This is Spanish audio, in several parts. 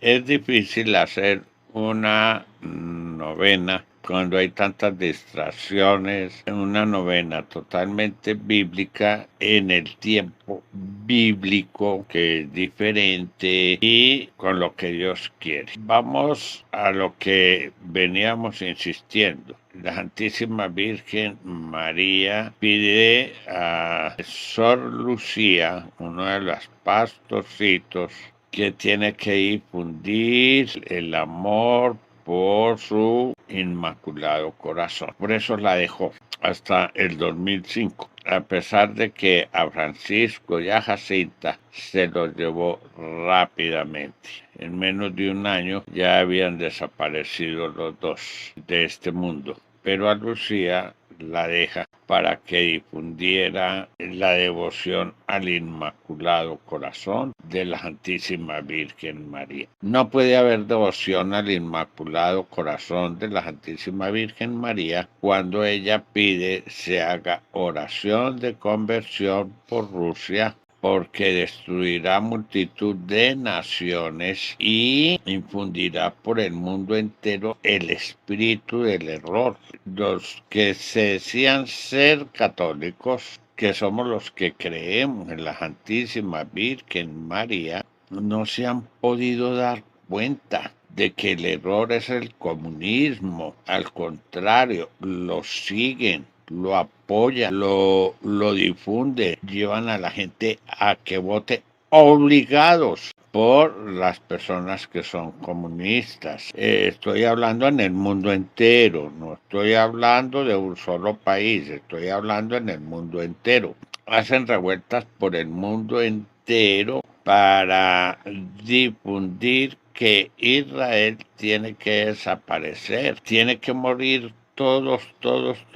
Es difícil hacer una novena cuando hay tantas distracciones, una novena totalmente bíblica en el tiempo bíblico, que es diferente y con lo que Dios quiere. Vamos a lo que veníamos insistiendo. La Santísima Virgen María pide a Sor Lucía, uno de los pastorcitos, que tiene que difundir el amor por su Inmaculado Corazón. Por eso la dejó hasta el 2005, a pesar de que a Francisco y a Jacinta se los llevó rápidamente. En menos de un año ya habían desaparecido los dos de este mundo, pero a Lucía la deja para que difundiera la devoción al Inmaculado Corazón de la Santísima Virgen María. No puede haber devoción al Inmaculado Corazón de la Santísima Virgen María cuando ella pide se haga oración de conversión por Rusia, porque destruirá multitud de naciones y infundirá por el mundo entero el espíritu del error. Los que se decían ser católicos, que somos los que creemos en la Santísima Virgen María, no se han podido dar cuenta de que el error es el comunismo. Al contrario, lo siguen, lo apoyan, lo difunden, llevan a la gente a que vote obligados por las personas que son comunistas. Estoy hablando en el mundo entero, no estoy hablando de un solo país, estoy hablando en el mundo entero. Hacen revueltas por el mundo entero para difundir que Israel tiene que desaparecer, tiene que morir todos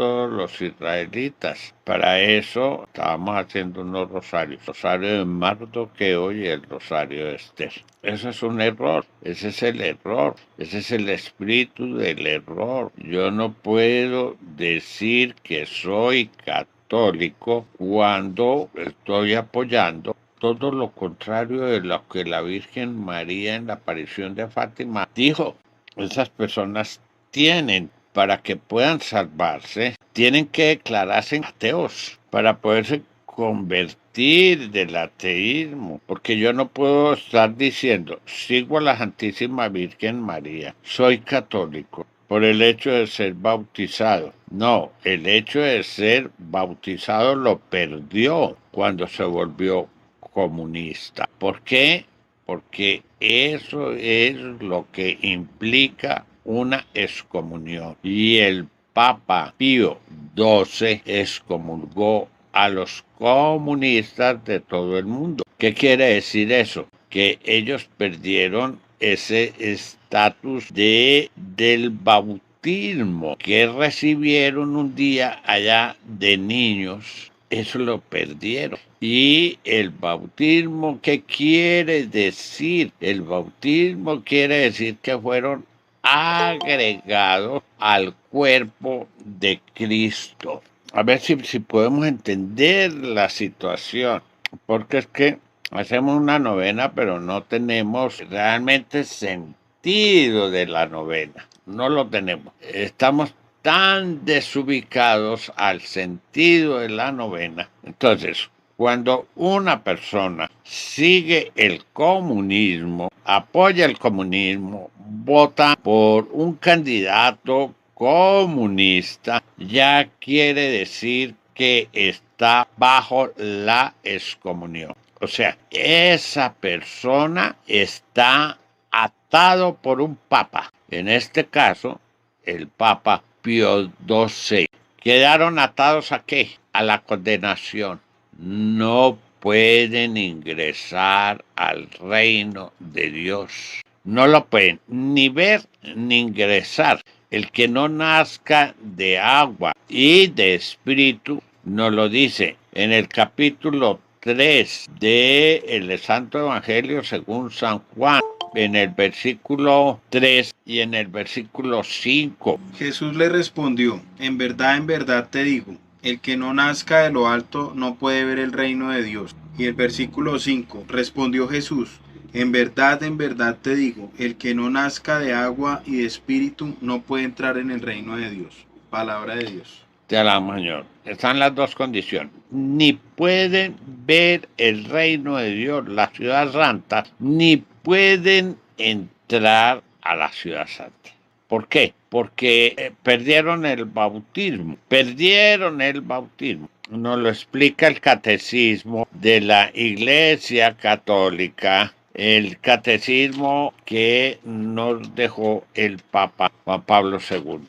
los israelitas. Para eso estábamos haciendo unos rosarios, el rosario de Mardoqueo y el rosario de Esther. Eso es un error, ese es el error, ese es el espíritu del error. Yo no puedo decir que soy católico cuando estoy apoyando todo lo contrario de lo que la Virgen María en la aparición de Fátima dijo. Esas personas tienen, para que puedan salvarse, tienen que declararse ateos para poderse convertir del ateísmo, porque yo no puedo estar diciendo, sigo a la Santísima Virgen María, soy católico, por el hecho de ser bautizado. No, el hecho de ser bautizado lo perdió cuando se volvió comunista. ¿Por qué? Porque eso es lo que implica una excomunión. Y el Papa Pío XII excomulgó a los comunistas de todo el mundo. ¿Qué quiere decir eso? Que ellos perdieron ese estatus del bautismo que recibieron un día allá de niños. Eso lo perdieron. Y el bautismo, ¿qué quiere decir? El bautismo quiere decir que fueron agregados al cuerpo de Cristo. A ver si podemos entender la situación, porque es que hacemos una novena, pero no tenemos realmente sentido de la novena. No lo tenemos. Estamos tan desubicados al sentido de la novena. Entonces, cuando una persona sigue el comunismo, apoya el comunismo, vota por un candidato comunista, ya quiere decir que está bajo la excomunión. O sea, esa persona está atado por un papa. En este caso, el Papa Pío XII. ¿Quedaron atados a qué? A la condenación. No pueden ingresar al reino de Dios. No lo pueden ni ver ni ingresar. El que no nazca de agua y de espíritu, nos lo dice en el capítulo 3 del Santo Evangelio según San Juan, en el versículo 3 y en el versículo 5. Jesús le respondió, en verdad te digo, el que no nazca de lo alto no puede ver el reino de Dios. Y el versículo 5, respondió Jesús, en verdad te digo, el que no nazca de agua y de espíritu no puede entrar en el reino de Dios. Palabra de Dios. Te alabamos, Señor. Están las dos condiciones. Ni pueden ver el reino de Dios, la ciudad santa, ni pueden entrar a la ciudad santa. ¿Por qué? Porque perdieron el bautismo. Perdieron el bautismo. Nos lo explica el catecismo de la Iglesia Católica, el catecismo que nos dejó el Papa Juan Pablo II.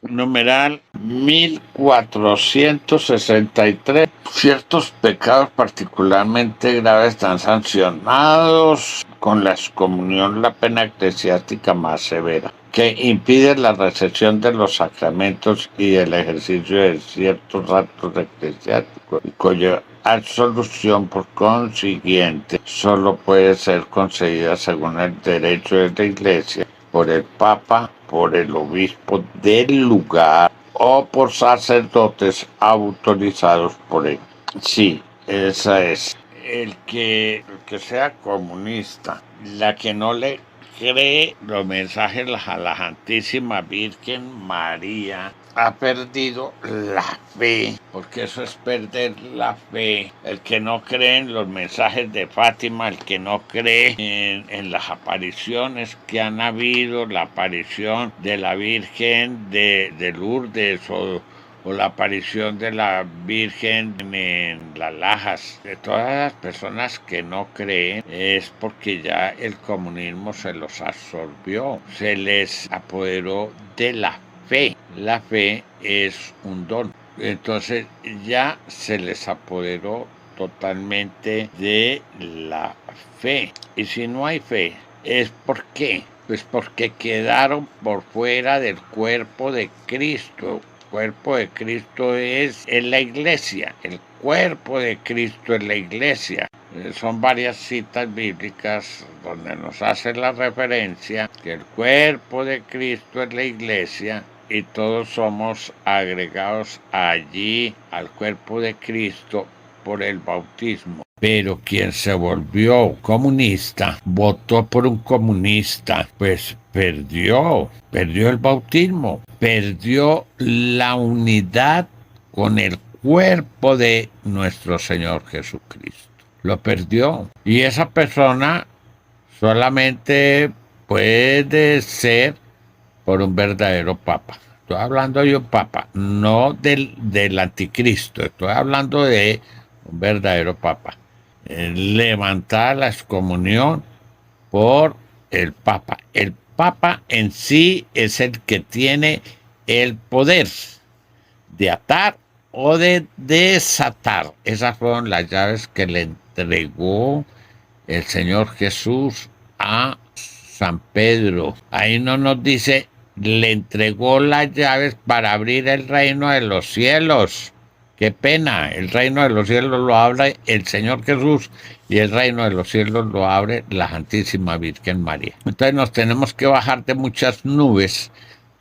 Numeral 1463. Ciertos pecados particularmente graves están sancionados con la excomunión, la pena eclesiástica más severa, que impide la recepción de los sacramentos y el ejercicio de ciertos actos eclesiásticos, y cuya absolución por consiguiente solo puede ser concedida según el derecho de la Iglesia por el Papa, por el obispo del lugar o por sacerdotes autorizados por él. Sí, esa es. El que sea comunista, la que no le cree los mensajes a la Santísima Virgen María, ha perdido la fe, porque eso es perder la fe. El que no cree en los mensajes de Fátima, el que no cree en las apariciones que han habido, la aparición de la Virgen de Lourdes o la aparición de la Virgen en las Lajas. De todas las personas que no creen es porque ya el comunismo se los absorbió, se les apoderó de la fe. La fe es un don. Entonces ya se les apoderó totalmente de la fe. Y si no hay fe, ¿es por qué? Pues porque quedaron por fuera del cuerpo de Cristo. El cuerpo de Cristo es en la iglesia. El cuerpo de Cristo es la iglesia. Son varias citas bíblicas donde nos hace la referencia que el cuerpo de Cristo es la iglesia y todos somos agregados allí al cuerpo de Cristo por el bautismo. Pero quien se volvió comunista, votó por un comunista, pues perdió el bautismo, perdió la unidad con el cuerpo de nuestro Señor Jesucristo. Lo perdió. Y esa persona solamente puede ser por un verdadero papa. Estoy hablando de un papa, no del anticristo. Estoy hablando de un verdadero papa. Levantar la excomunión por el papa. El papa en sí es el que tiene el poder de atar o de desatar. Esas fueron las llaves que le entregó el Señor Jesús a San Pedro. Ahí no nos dice, le entregó las llaves para abrir el reino de los cielos. Qué pena, el reino de los cielos lo abre el Señor Jesús y el reino de los cielos lo abre la Santísima Virgen María. Entonces nos tenemos que bajar de muchas nubes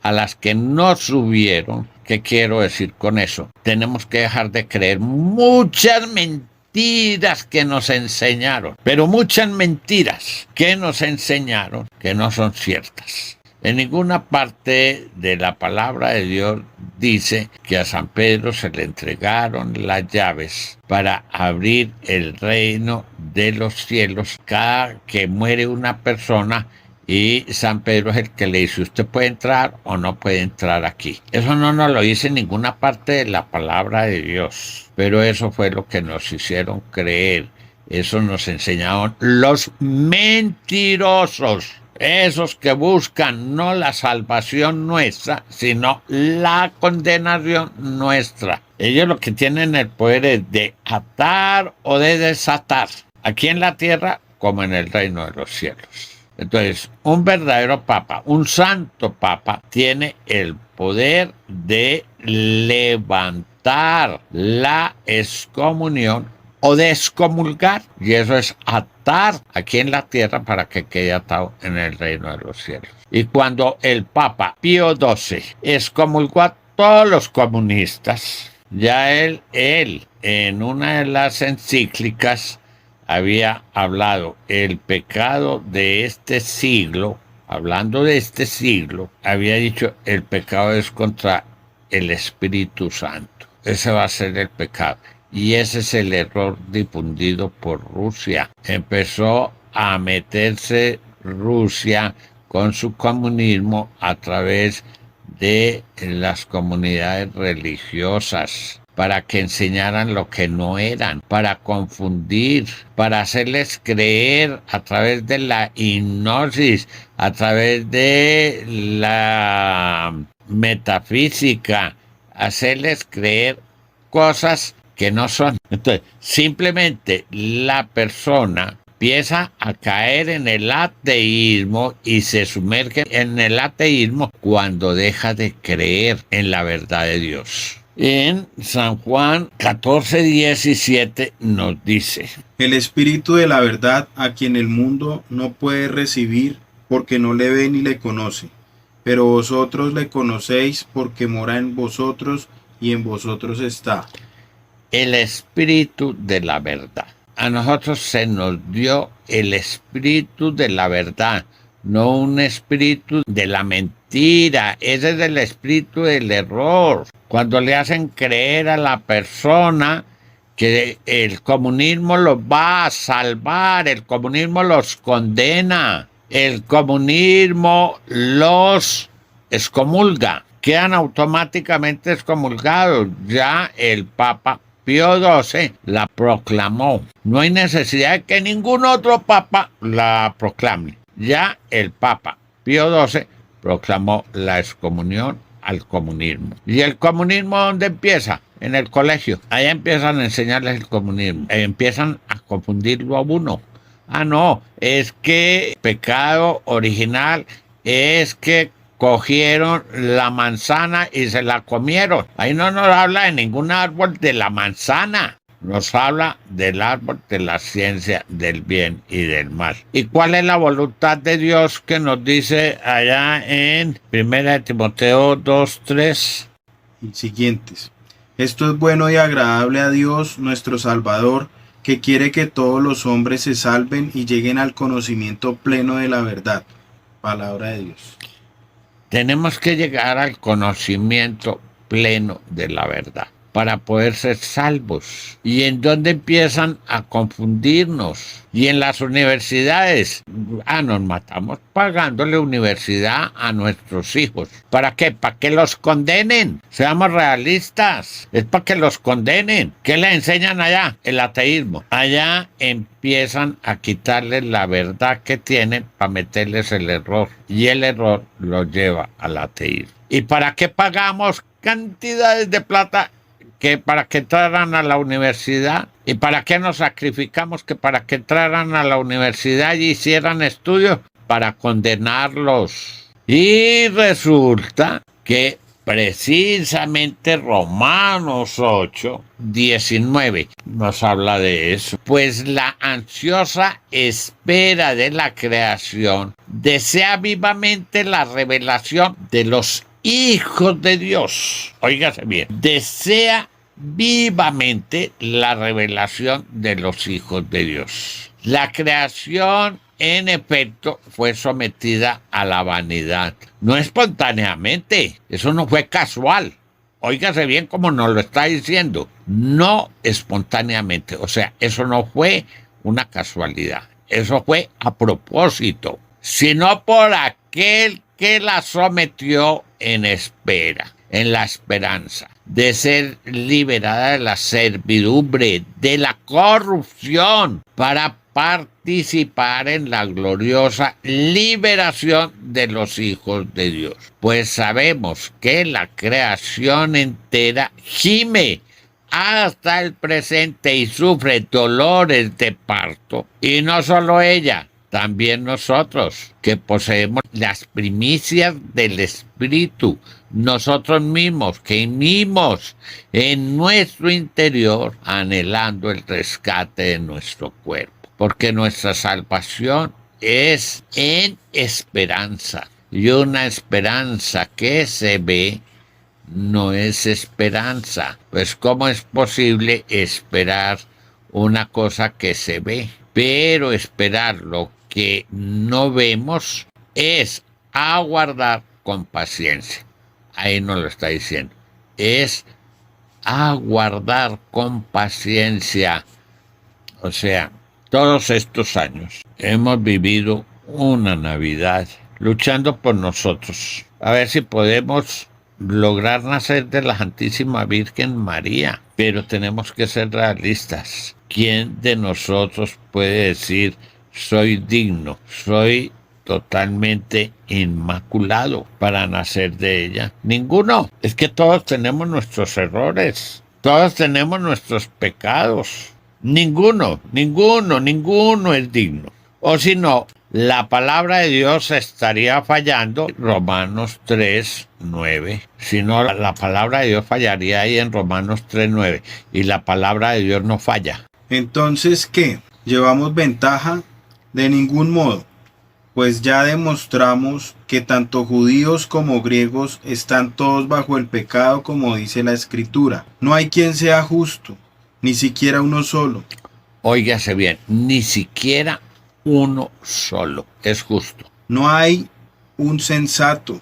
a las que no subieron. ¿Qué quiero decir con eso? Tenemos que dejar de creer muchas mentiras que nos enseñaron, pero muchas mentiras que nos enseñaron que no son ciertas. En ninguna parte de la palabra de Dios dice que a San Pedro se le entregaron las llaves para abrir el reino de los cielos cada que muere una persona. Y San Pedro es el que le dice, usted puede entrar o no puede entrar aquí. Eso no nos lo dice en ninguna parte de la palabra de Dios. Pero eso fue lo que nos hicieron creer. Eso nos enseñaron los mentirosos. Esos que buscan no la salvación nuestra, sino la condenación nuestra. Ellos lo que tienen el poder es de atar o de desatar. Aquí en la tierra como en el reino de los cielos. Entonces, un verdadero papa, un santo papa, tiene el poder de levantar la excomunión o de excomulgar, y eso es atar aquí en la tierra para que quede atado en el reino de los cielos. Y cuando el Papa Pío XII excomulgó a todos los comunistas, ya él en una de las encíclicas había hablado el pecado de este siglo, hablando de este siglo, había dicho el pecado es contra el Espíritu Santo. Ese va a ser el pecado. Y ese es el error difundido por Rusia. Empezó a meterse Rusia con su comunismo a través de las comunidades religiosas para que enseñaran lo que no eran, para confundir, para hacerles creer a través de la hipnosis, a través de la metafísica, hacerles creer cosas que no son. Entonces, simplemente la persona empieza a caer en el ateísmo y se sumerge en el ateísmo cuando deja de creer en la verdad de Dios. En San Juan 14:17 nos dice: El Espíritu de la verdad, a quien el mundo no puede recibir porque no le ve ni le conoce, pero vosotros le conocéis porque mora en vosotros y en vosotros está. El Espíritu de la verdad. A nosotros se nos dio el Espíritu de la verdad, no un espíritu de la mentira. Ese es el espíritu del error. Cuando le hacen creer a la persona que el comunismo los va a salvar, el comunismo los condena, el comunismo los excomulga, quedan automáticamente excomulgados. Ya el Papa Pío XII la proclamó. No hay necesidad de que ningún otro papa la proclame. Ya el Papa Pío XII proclamó la excomunión al comunismo. ¿Y el comunismo dónde empieza? En el colegio. Allá empiezan a enseñarles el comunismo. Empiezan a confundirlo a uno. Ah, no, es que pecado original es que cogieron la manzana y se la comieron. Ahí no nos habla de ningún árbol de la manzana. Nos habla del árbol de la ciencia del bien y del mal. ¿Y cuál es la voluntad de Dios que nos dice allá en 1 Timoteo 2:3? Y siguientes. Esto es bueno y agradable a Dios, nuestro Salvador, que quiere que todos los hombres se salven y lleguen al conocimiento pleno de la verdad. Palabra de Dios. Tenemos que llegar al conocimiento pleno de la verdad para poder ser salvos. ¿Y en dónde empiezan a confundirnos? Y en las universidades. Nos matamos pagándole universidad a nuestros hijos. ¿Para qué? Para que los condenen. Seamos realistas. Es para que los condenen. ¿Qué le enseñan allá? El ateísmo. Allá empiezan a quitarles la verdad que tienen para meterles el error. Y el error los lleva al ateísmo. ¿Y para qué pagamos cantidades de plata que para que entraran a la universidad? ¿Y para qué nos sacrificamos que para que entraran a la universidad y hicieran estudios? Para condenarlos. Y resulta que precisamente Romanos 8:19 nos habla de eso. Pues la ansiosa espera de la creación desea vivamente la revelación de los hijos de Dios. Óigase bien. Desea vivamente la revelación de los hijos de Dios. La creación, en efecto, fue sometida a la vanidad. No espontáneamente. Eso no fue casual. Óigase bien como nos lo está diciendo. No espontáneamente. O sea, eso no fue una casualidad. Eso fue a propósito. Sino por aquel que la sometió en espera, en la esperanza de ser liberada de la servidumbre, de la corrupción, para participar en la gloriosa liberación de los hijos de Dios. Pues sabemos que la creación entera gime hasta el presente y sufre dolores de parto, y no solo ella, también nosotros, que poseemos las primicias del Espíritu, nosotros mismos, que gemimos en nuestro interior, anhelando el rescate de nuestro cuerpo. Porque nuestra salvación es en esperanza. Y una esperanza que se ve no es esperanza. Pues ¿cómo es posible esperar una cosa que se ve? Pero esperar lo que no vemos es aguardar con paciencia. Ahí nos lo está diciendo. Es aguardar con paciencia. O sea, todos estos años hemos vivido una Navidad luchando por nosotros. A ver si podemos lograr nacer de la Santísima Virgen María. Pero tenemos que ser realistas. ¿Quién de nosotros puede decir soy digno, soy totalmente inmaculado para nacer de ella? Ninguno. Es que todos tenemos nuestros errores. Todos tenemos nuestros pecados. Ninguno es digno. O si no, la palabra de Dios estaría fallando. Romanos 3:9. Si no, la palabra de Dios fallaría ahí en Romanos 3:9. Y la palabra de Dios no falla. Entonces, ¿qué? ¿Llevamos ventaja? De ningún modo, pues ya demostramos que tanto judíos como griegos están todos bajo el pecado, como dice la Escritura. No hay quien sea justo, ni siquiera uno solo. Óigase bien, ni siquiera uno solo es justo. No hay un sensato,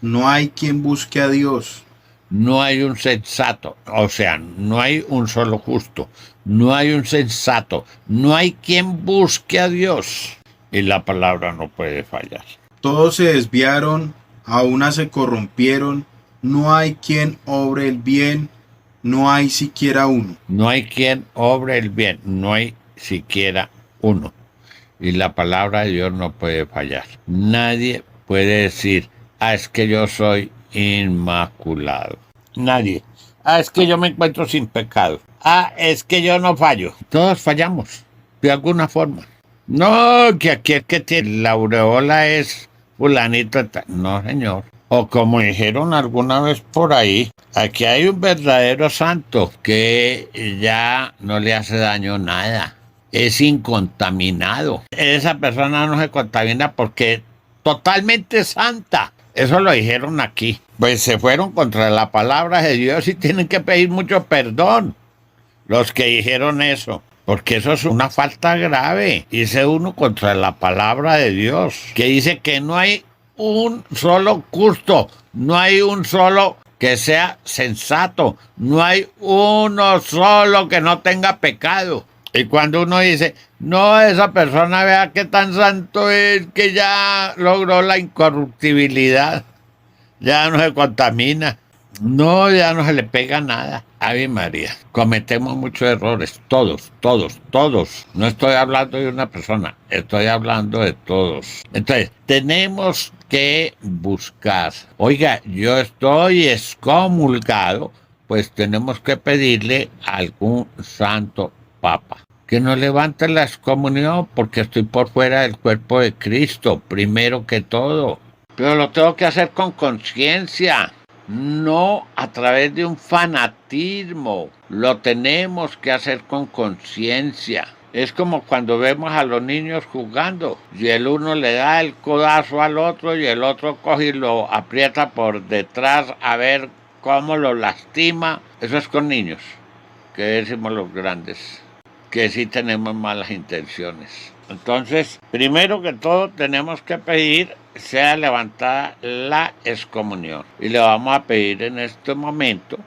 no hay quien busque a Dios. No hay un sensato, o sea, no hay un solo justo, no hay un sensato, no hay quien busque a Dios. Y la palabra no puede fallar. Todos se desviaron, a una se corrompieron, no hay quien obre el bien, no hay siquiera uno. No hay quien obre el bien, no hay siquiera uno. Y la palabra de Dios no puede fallar. Nadie puede decir, es que yo soy inmaculado. Nadie. Es que yo me encuentro sin pecado. Es que yo no fallo. Todos fallamos, de alguna forma. No, que aquí el que tiene la aureola es fulanito. No, señor. O como dijeron alguna vez por ahí, aquí hay un verdadero santo que ya no le hace daño nada. Es incontaminado. Esa persona no se contamina porque es totalmente santa. Eso lo dijeron aquí. Pues se fueron contra la palabra de Dios y tienen que pedir mucho perdón los que dijeron eso. Porque eso es una falta grave. Dice uno contra la palabra de Dios, que dice que no hay un solo justo, no hay un solo que sea sensato, no hay uno solo que no tenga pecado. Y cuando uno dice, no, esa persona vea qué tan santo es, que ya logró la incorruptibilidad, ya no se contamina, no, ya no se le pega nada. Ave María, cometemos muchos errores, todos. No estoy hablando de una persona, estoy hablando de todos. Entonces, tenemos que buscar. Oiga, yo estoy excomulgado, pues tenemos que pedirle a algún santo papa que nos levante la excomunión, porque estoy por fuera del cuerpo de Cristo, primero que todo. Pero lo tengo que hacer con conciencia, no a través de un fanatismo. Lo tenemos que hacer con conciencia. Es como cuando vemos a los niños jugando y el uno le da el codazo al otro y el otro coge y lo aprieta por detrás a ver cómo lo lastima. Eso es con niños. ¿Qué decimos los grandes? Que sí tenemos malas intenciones. Entonces, primero que todo tenemos que pedir sea levantada la excomunión. Y le vamos a pedir en este momento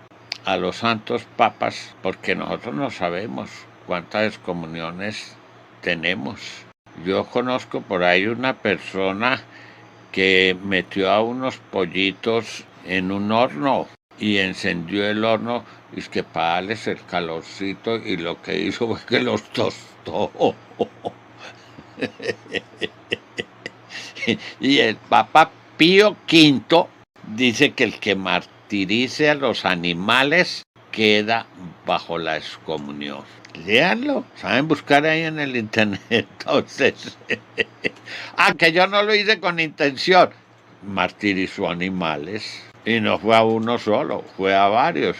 a los santos papas, porque nosotros no sabemos cuántas excomuniones tenemos. Yo conozco por ahí una persona que metió a unos pollitos en un horno y encendió el horno, y es que para darles el calorcito, y lo que hizo fue que los tostó. Y el Papa Pío V dice que el que martirice a los animales queda bajo la excomunión. Léanlo, saben buscar ahí en el internet. Entonces, que yo no lo hice con intención. Martirizó animales. Y no fue a uno solo, fue a varios.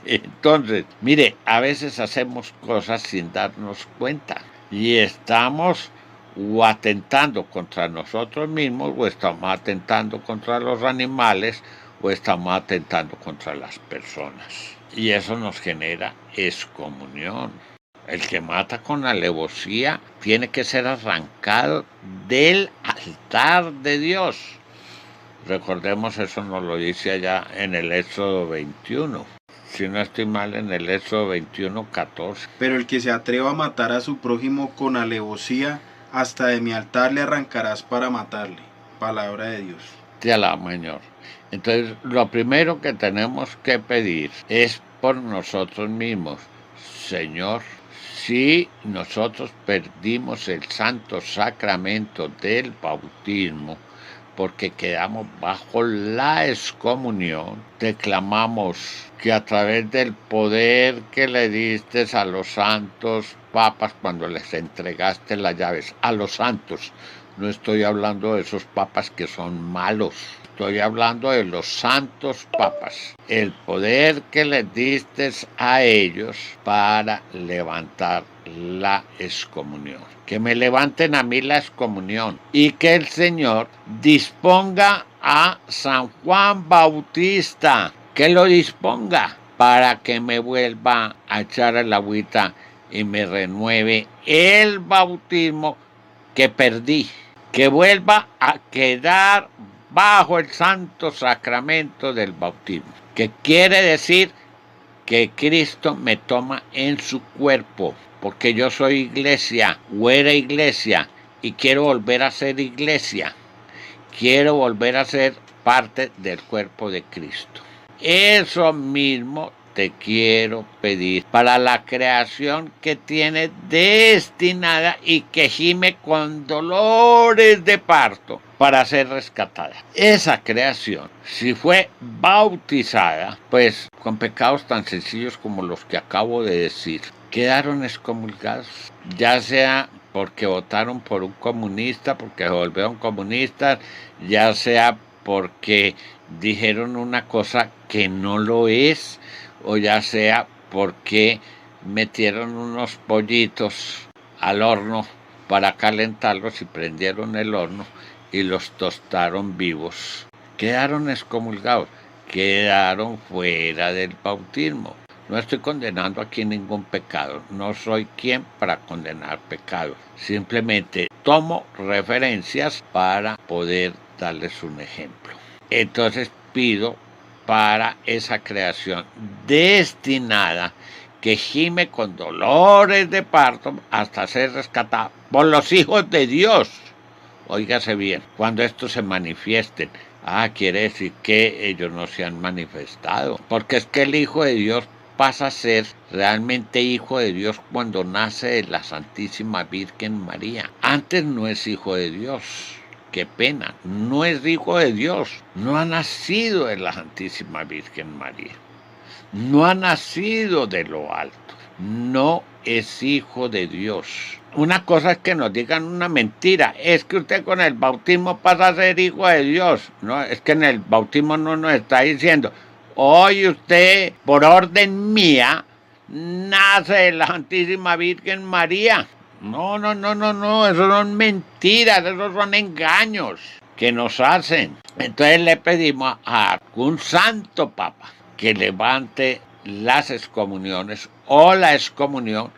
Entonces, mire, a veces hacemos cosas sin darnos cuenta. Y estamos o atentando contra nosotros mismos, o estamos atentando contra los animales, o estamos atentando contra las personas. Y eso nos genera excomunión. El que mata con alevosía tiene que ser arrancado del altar de Dios. Recordemos, eso nos lo dice allá en el Éxodo 21. Si no estoy mal, en el Éxodo 21:14. Pero el que se atreva a matar a su prójimo con alevosía, hasta de mi altar le arrancarás para matarle. Palabra de Dios. Te alabo, Señor. Entonces, lo primero que tenemos que pedir es por nosotros mismos. Señor, si nosotros perdimos el santo sacramento del bautismo, porque quedamos bajo la excomunión, te clamamos que a través del poder que le diste a los santos papas cuando les entregaste las llaves, a los santos, no estoy hablando de esos papas que son malos, estoy hablando de los santos papas, el poder que les diste a ellos para levantar la excomunión. Que me levanten a mí la excomunión y que el Señor disponga a San Juan Bautista, que lo disponga para que me vuelva a echar el agüita y me renueve el bautismo que perdí, que vuelva a quedar bajo el santo sacramento del bautismo, que quiere decir que Cristo me toma en su cuerpo, porque yo soy iglesia o era iglesia y quiero volver a ser iglesia, quiero volver a ser parte del cuerpo de Cristo. Eso mismo te quiero pedir para la creación que tiene destinada y que gime con dolores de parto para ser rescatada. Esa creación, si fue bautizada, pues con pecados tan sencillos como los que acabo de decir, quedaron excomulgados, ya sea porque votaron por un comunista, porque se volvieron comunistas, ya sea porque dijeron una cosa que no lo es, o ya sea porque metieron unos pollitos al horno para calentarlos y prendieron el horno y los tostaron vivos. Quedaron excomulgados, quedaron fuera del bautismo. No estoy condenando aquí ningún pecado, no soy quien para condenar pecados. Simplemente tomo referencias para poder darles un ejemplo. Entonces pido para esa creación destinada que gime con dolores de parto hasta ser rescatada por los hijos de Dios. Óigase bien, cuando estos se manifiesten, quiere decir que ellos no se han manifestado, porque es que el Hijo de Dios pasa a ser realmente Hijo de Dios cuando nace de la Santísima Virgen María. Antes no es Hijo de Dios. Qué pena, no es hijo de Dios, no ha nacido de la Santísima Virgen María, no ha nacido de lo alto, no es hijo de Dios. Una cosa es que nos digan una mentira, es que usted con el bautismo pasa a ser hijo de Dios. No, es que en el bautismo no nos está diciendo, hoy usted, por orden mía, nace de la Santísima Virgen María. No, eso son mentiras, esos son engaños que nos hacen. Entonces le pedimos a un santo papa que levante las excomuniones o la excomunión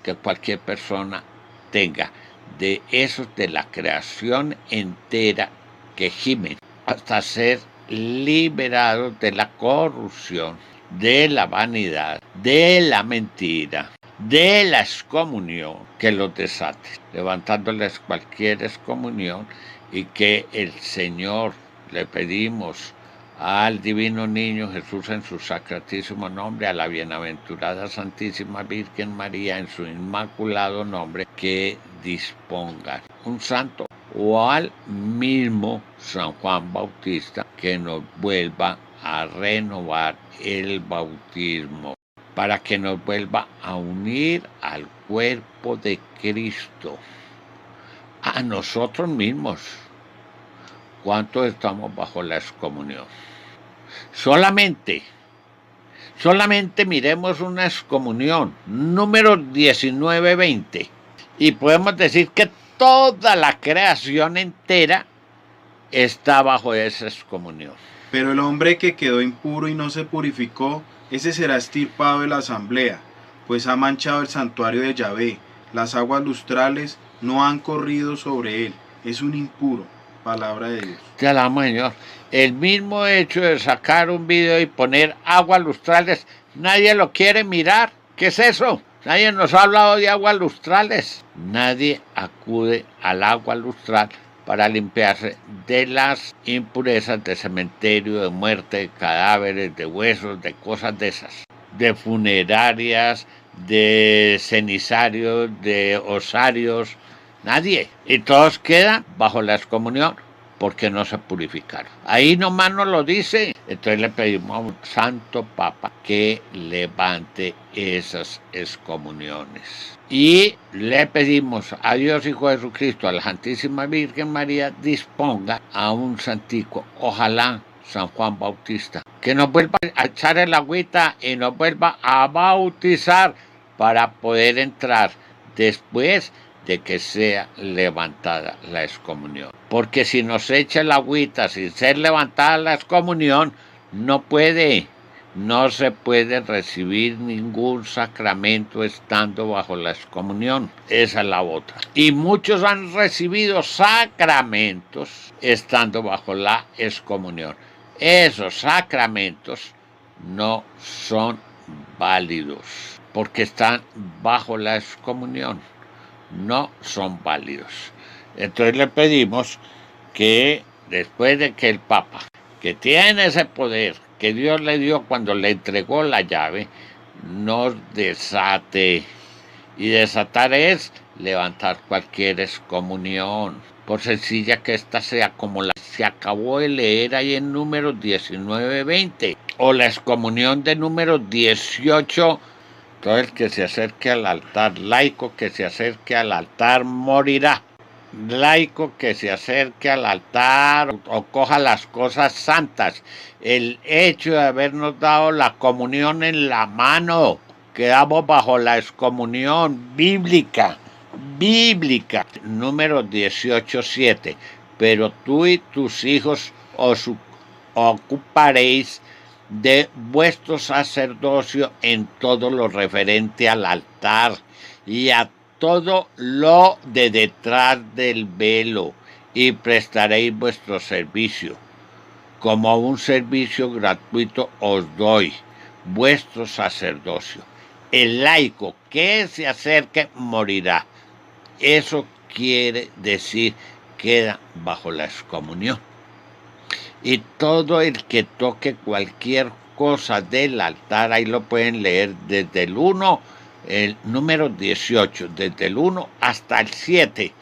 que cualquier persona tenga de esos de la creación entera que gimen hasta ser liberados de la corrupción, de la vanidad, de la mentira, de la excomunión que los desate, levantándoles cualquier excomunión, y que el Señor, le pedimos al divino niño Jesús en su sacratísimo nombre, a la bienaventurada Santísima Virgen María en su inmaculado nombre, que disponga un santo o al mismo San Juan Bautista que nos vuelva a renovar el bautismo, para que nos vuelva a unir al cuerpo de Cristo, a nosotros mismos. ¿Cuántos estamos bajo la excomunión? Solamente miremos una excomunión, número 1920, y podemos decir que toda la creación entera está bajo esa excomunión. Pero el hombre que quedó impuro y no se purificó, ese será extirpado de la asamblea. pues ha manchado el santuario de Yahvé. Las aguas lustrales no han corrido sobre él. Es un impuro. Palabra de Dios. Te alabamos, Señor. El mismo hecho de sacar un video y poner aguas lustrales, nadie lo quiere mirar. ¿Qué es eso? Nadie nos ha hablado de aguas lustrales. Nadie acude al agua lustral para limpiarse de las impurezas de cementerio, de muerte, de cadáveres, de huesos, de cosas de esas, de funerarias, de cenizarios, de osarios. Nadie. Y todos quedan bajo la excomunión porque no se purificaron. Ahí nomás nos lo dice. Entonces le pedimos a un santo papa que levante esas excomuniones. Y le pedimos a Dios Hijo Jesucristo, a la Santísima Virgen María, disponga a un santico, ojalá San Juan Bautista, que nos vuelva a echar el agüita y nos vuelva a bautizar para poder entrar después de que sea levantada la excomunión. Porque si nos echa el agüita sin ser levantada la excomunión, no se puede recibir ningún sacramento estando bajo la excomunión. Esa es la otra. Y muchos han recibido sacramentos estando bajo la excomunión. Esos sacramentos no son válidos porque están bajo la excomunión. No son válidos. Entonces le pedimos que después de que el Papa, que tiene ese poder que Dios le dio cuando le entregó la llave, nos desate. Y desatar es levantar cualquier excomunión, por sencilla que ésta sea como la se acabó de leer ahí en Números 19-20, o la excomunión de Números 18. Todo el que se acerque al altar, laico que se acerque al altar morirá. Laico que se acerque al altar o coja las cosas santas. El hecho de habernos dado la comunión en la mano, quedamos bajo la excomunión bíblica. Número 18:7. Pero tú y tus hijos os ocuparéis de vuestro sacerdocio en todo lo referente al altar y a todo lo de detrás del velo, y prestaréis vuestro servicio. Como un servicio gratuito os doy vuestro sacerdocio. El laico que se acerque morirá. Eso quiere decir queda bajo la excomunión. Y todo el que toque cualquier cosa del altar, ahí lo pueden leer desde el 1, el número 18, desde el 1 hasta el 7.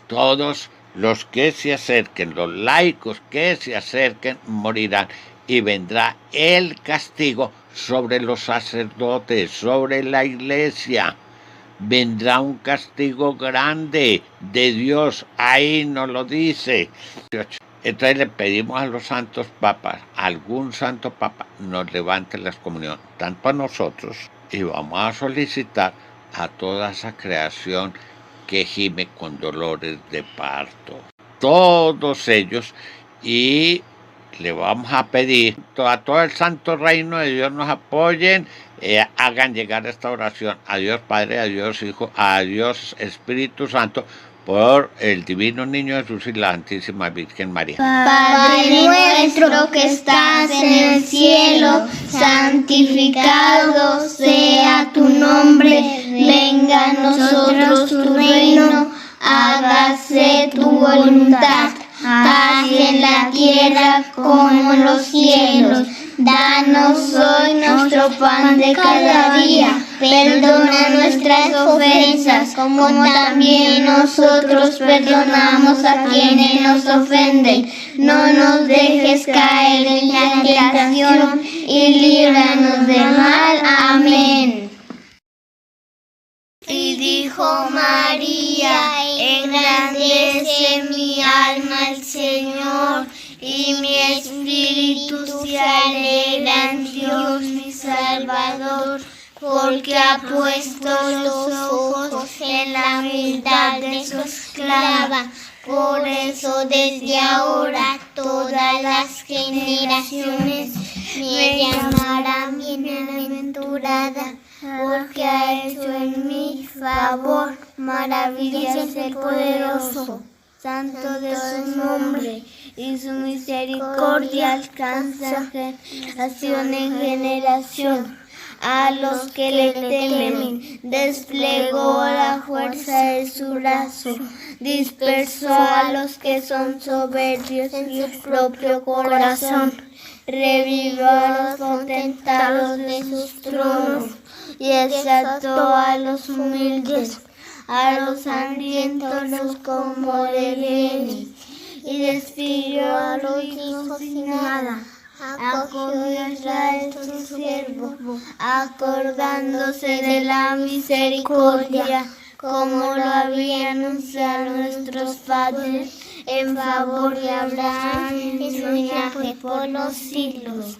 Todos los que se acerquen, los laicos que se acerquen, morirán. Y vendrá el castigo sobre los sacerdotes, sobre la iglesia. Vendrá un castigo grande de Dios, ahí nos lo dice. Entonces le pedimos a los santos papas, algún santo papa nos levante la excomunión, tanto a nosotros, y vamos a solicitar a toda esa creación que gime con dolores de parto. Todos ellos, y le vamos a pedir a todo el santo reino de Dios nos apoyen, hagan llegar esta oración a Dios Padre, a Dios Hijo, a Dios Espíritu Santo, por el divino niño Jesús y la Santísima Virgen María. Padre nuestro que estás en el cielo, santificado sea tu nombre, venga a nosotros tu reino, hágase tu voluntad, así en la tierra como en los cielos. Danos hoy nuestro pan de cada día, perdona nuestras ofensas, como también nosotros perdonamos a quienes nos ofenden. No nos dejes caer en la tentación y líbranos del mal. Amén. Y dijo María, engrandece mi alma al Señor, y mi espíritu se alegra en Dios mi Salvador, porque ha puesto los ojos en la humildad de su esclava. Por eso desde ahora todas las generaciones me llamarán bienaventurada. porque ha hecho en mi favor maravillas el poderoso. Santo de su nombre, y su misericordia alcanza generación en generación. A los que le temen, desplegó la fuerza de su brazo, dispersó a los que son soberbios en su propio corazón, revivió a los potentados de sus tronos, y exaltó a los humildes, a los hambrientos los como de bienes, y despidió a los hijos sin nada. Acogió a Israel su siervo, acordándose de la misericordia, como lo había anunciado nuestros padres, en favor de Abraham y su linaje por los siglos.